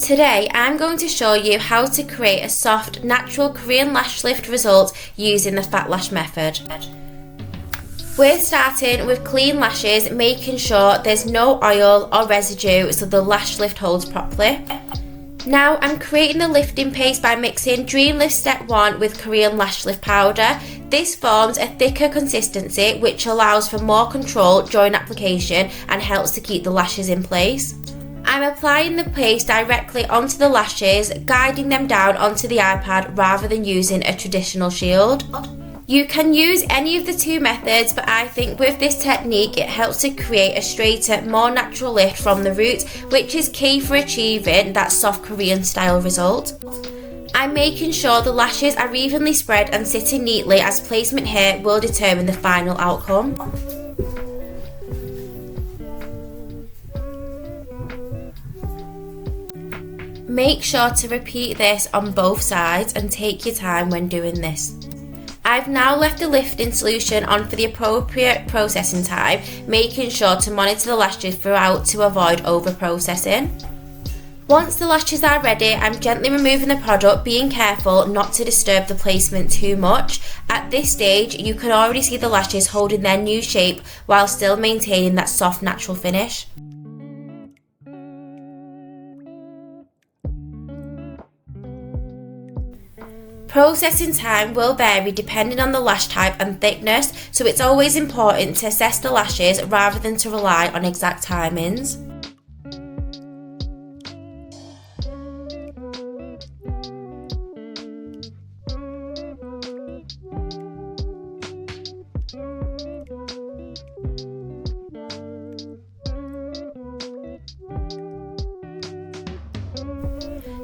Today I'm going to show you how to create a soft, natural Korean lash lift result using the Phatlash method. We're starting with clean lashes, making sure there's no oil or residue so the lash lift holds properly. Now I'm creating the lifting paste by mixing Dream Lift Step 1 with Korean Lash Lift Powder. This forms a thicker consistency which allows for more control during application and helps to keep the lashes in place. I'm applying the paste directly onto the lashes, guiding them down onto the iPad rather than using a traditional shield. You can use any of the two methods, but I think with this technique it helps to create a straighter, more natural lift from the roots, which is key for achieving that soft Korean style result. I'm making sure the lashes are evenly spread and sitting neatly, as placement here will determine the final outcome. Make sure to repeat this on both sides and take your time when doing this. I've now left the lifting solution on for the appropriate processing time, making sure to monitor the lashes throughout to avoid over-processing. Once the lashes are ready, I'm gently removing the product, being careful not to disturb the placement too much. At this stage, you can already see the lashes holding their new shape while still maintaining that soft, natural finish. Processing time will vary depending on the lash type and thickness, so it's always important to assess the lashes rather than to rely on exact timings.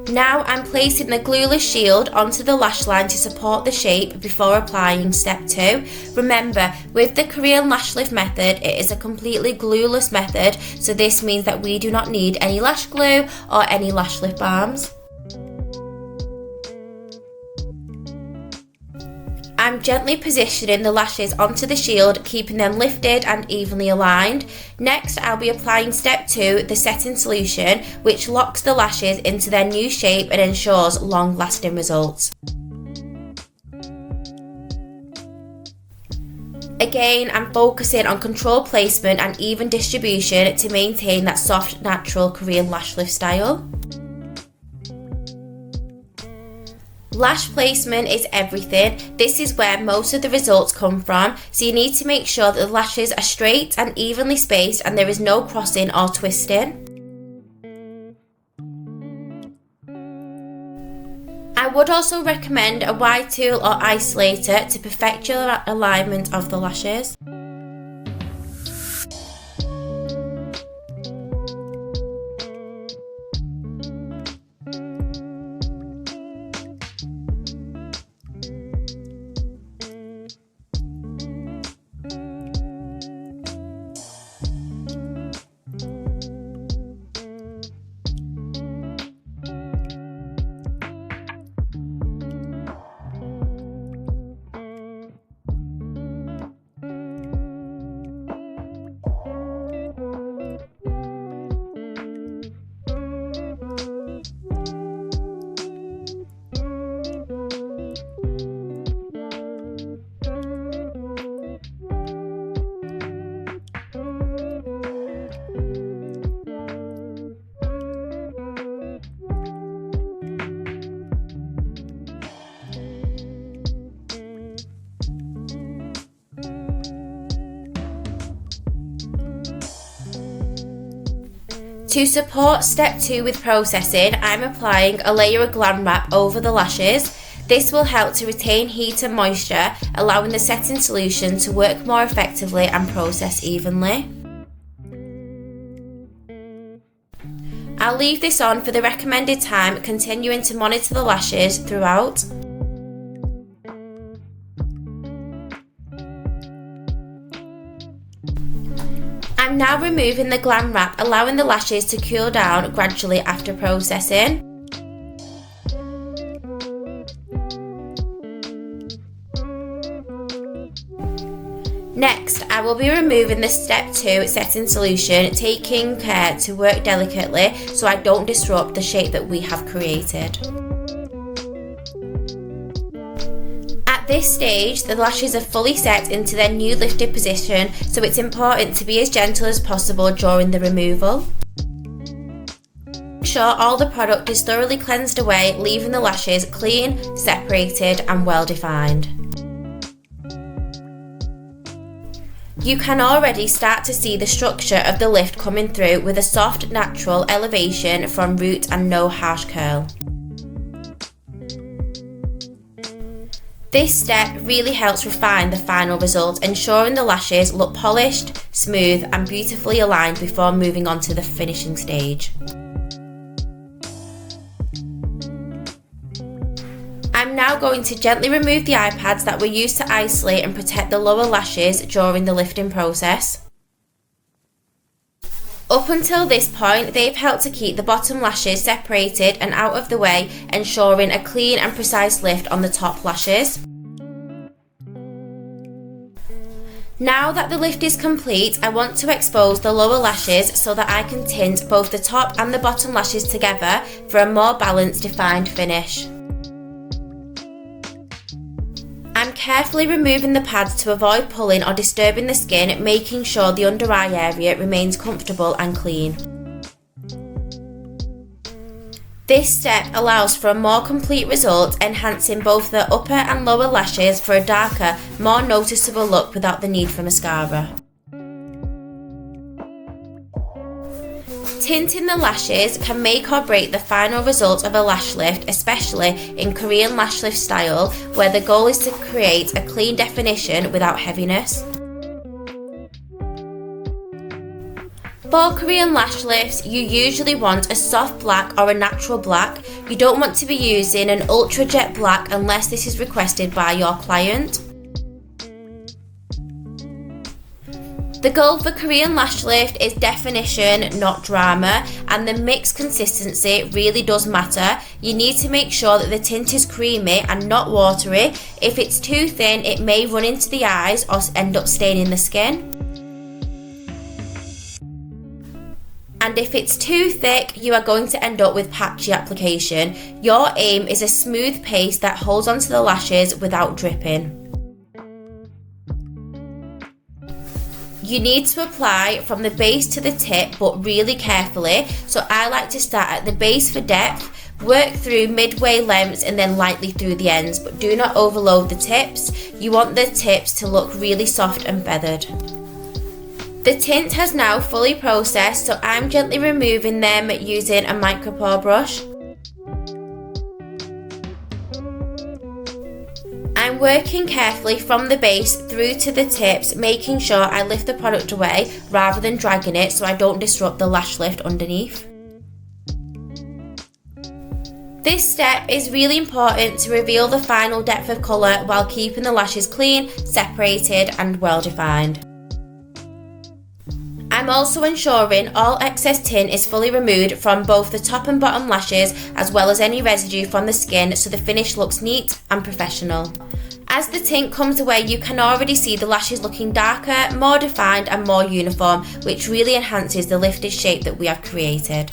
Now I'm placing the glueless shield onto the lash line to support the shape before applying step 2. Remember, with the Korean lash lift method, it is a completely glueless method, so this means that we do not need any lash glue or any lash lift balms. I'm gently positioning the lashes onto the shield, keeping them lifted and evenly aligned. Next, I'll be applying step 2, the setting solution, which locks the lashes into their new shape and ensures long-lasting results. Again, I'm focusing on controlled placement and even distribution to maintain that soft, natural Korean lash lift style. Lash placement is everything. This is where most of the results come from, so you need to make sure that the lashes are straight and evenly spaced and there is no crossing or twisting. I would also recommend a wide tool or isolator to perfect your alignment of the lashes. To support step 2 with processing, I'm applying a layer of Glam Wrap over the lashes. This will help to retain heat and moisture, allowing the setting solution to work more effectively and process evenly. I'll leave this on for the recommended time, continuing to monitor the lashes throughout. I'm now removing the Glam Wrap, allowing the lashes to cool down gradually after processing. Next, I will be removing the step 2 setting solution, taking care to work delicately so I don't disrupt the shape that we have created. At this stage, the lashes are fully set into their new lifted position, so it's important to be as gentle as possible during the removal. Make sure all the product is thoroughly cleansed away, leaving the lashes clean, separated and well defined. You can already start to see the structure of the lift coming through with a soft, natural elevation from root and no harsh curl. This step really helps refine the final result, ensuring the lashes look polished, smooth and beautifully aligned before moving on to the finishing stage. I'm now going to gently remove the eye pads that were used to isolate and protect the lower lashes during the lifting process. Up until this point, they've helped to keep the bottom lashes separated and out of the way, ensuring a clean and precise lift on the top lashes. Now that the lift is complete, I want to expose the lower lashes so that I can tint both the top and the bottom lashes together for a more balanced, defined finish. I'm carefully removing the pads to avoid pulling or disturbing the skin, making sure the under eye area remains comfortable and clean. This step allows for a more complete result, enhancing both the upper and lower lashes for a darker, more noticeable look without the need for mascara. Tinting the lashes can make or break the final result of a lash lift, especially in Korean lash lift style, where the goal is to create a clean definition without heaviness. For Korean lash lifts, you usually want a soft black or a natural black. You don't want to be using an ultra jet black unless this is requested by your client. The goal for Korean lash lift is definition, not drama, and the mix consistency really does matter. You need to make sure that the tint is creamy and not watery. If it's too thin, it may run into the eyes or end up staining the skin. And if it's too thick, you are going to end up with patchy application. Your aim is a smooth paste that holds onto the lashes without dripping. You need to apply from the base to the tip, but really carefully. So I like to start at the base for depth, work through midway lengths and then lightly through the ends, but do not overload the tips. You want the tips to look really soft and feathered. The tint has now fully processed, so I'm gently removing them using a micropore brush. I'm working carefully from the base through to the tips, making sure I lift the product away rather than dragging it so I don't disrupt the lash lift underneath. This step is really important to reveal the final depth of colour while keeping the lashes clean, separated and well defined. I'm also ensuring all excess tint is fully removed from both the top and bottom lashes, as well as any residue from the skin, so the finish looks neat and professional. As the tint comes away, you can already see the lashes looking darker, more defined and more uniform, which really enhances the lifted shape that we have created.